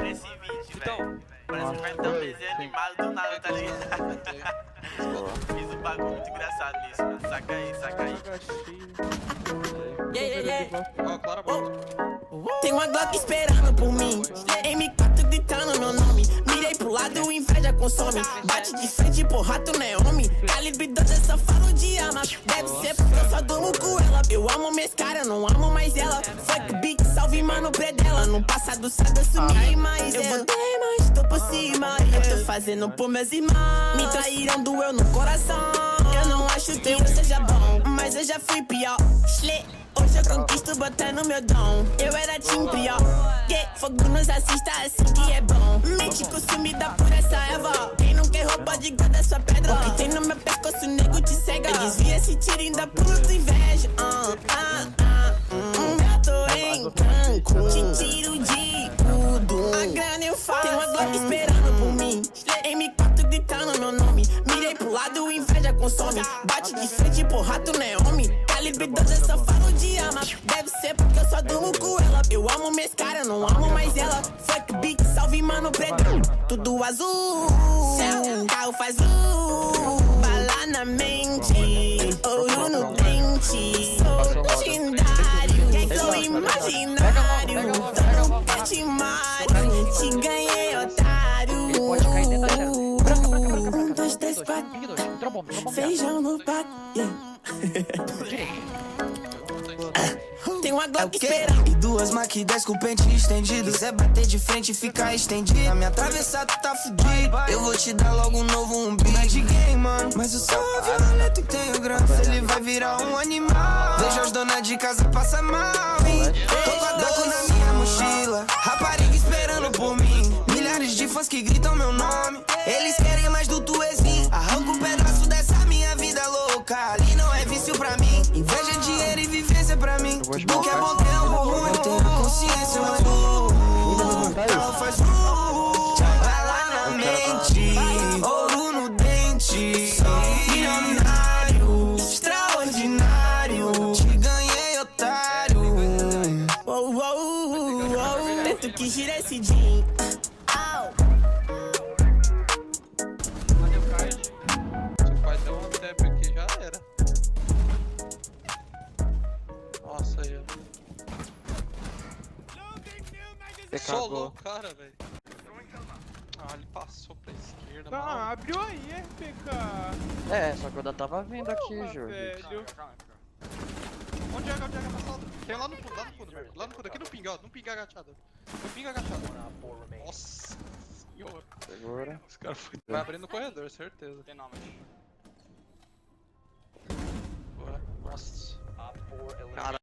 nesse vídeo, velho. Parece que vai ter um desenho animado do nada, tá ligado? Fiz um bagulho muito engraçado nisso, mano. Saca aí, saca aí. Tem uma Glock esperando por mim, M4 gritando meu nome. Mirei pro lado, inveja consome. Bate de frente, porra, tu não é homem. Calibre 12, eu só falo de arma. Deve ser porque eu só durmo com ela. Eu amo minhas caras, eu não amo mais ela. Fuck beat, salve mano predela. No passado sabe eu sumi, mas eu voltei, mas tô por cima. Eu tô fazendo por meus irmãos. Me traíram, doeu no coração. Eu não acho que eu seja bom, mas eu já fui pior. Hoje eu conquisto botando meu dom. Eu era time pior. Fogo nos assista assim que é bom. Mente consumida por essa erva. Quem não quer roupa de guarda sua pedra. O que tem no meu pescoço, nego te cega. Desvia esse tiro ainda pulo do inveja. Eu tô em Cancún, te tiro de tudo. A grana eu faço. Tem uma Glock esperando por mim. M4 gritando meu nome. Mirei pro lado, inveja consome. Bate de frente, porra, tu não é homem. Calibre 12, eu só falo de arma. Deve ser porque eu só durmo com ela. Eu amo minhas caras, eu não amo mais ela. Fuck beat, salve mano preto. Tudo azul, carro faz bala na mente, ouro no dente. Sou legendário, sou imaginário. Tô no patimário, te ganhei, otário. 1, 2, 3, 4. Feijão no pato. Tem uma Glock esperando. E duas Mach 10 com pente estendido. Quiser bater de frente e ficar estendido. Na minha atravessar tu tá fudido. Eu vou te dar logo um novo umbigo. Não é de game, mano, mas eu sou violento e tenho grana. Ele vai virar um animal. Vejo as donas de casa passar mal. Tô com a Daco na minha mochila. Rapariga esperando por mim. Milhares de fãs que gritam meu nome. Eles querem mais do tuezinho. Arranca um pedaço dessa minha vida louca. Ali não é vício pra mim. Inveja, dinheiro e vivência pra mim. Tudo que é bom tem algo ruim. Eu tenho consciência, mas carro faz bala na mente, ouro no dente. Sou milionário, extraordinário. Te ganhei, otário. Tento que gira esse jean. Se o pai der um tap aqui, já era. Nossa, aí, ó. Solou o cara, velho. Ah, ele passou pra esquerda, mano. Ah, abriu aí, RPK. É, só que eu ainda tava vindo aqui, Porra, Júlio. velho. Onde é que é passado? Tem lá no fundo, velho. Lá no fundo, aqui no ping, ó. No ping agachado. No ping agachado. Nossa senhora. Segura. Os caras vai abrir no corredor, certeza. Tem nome.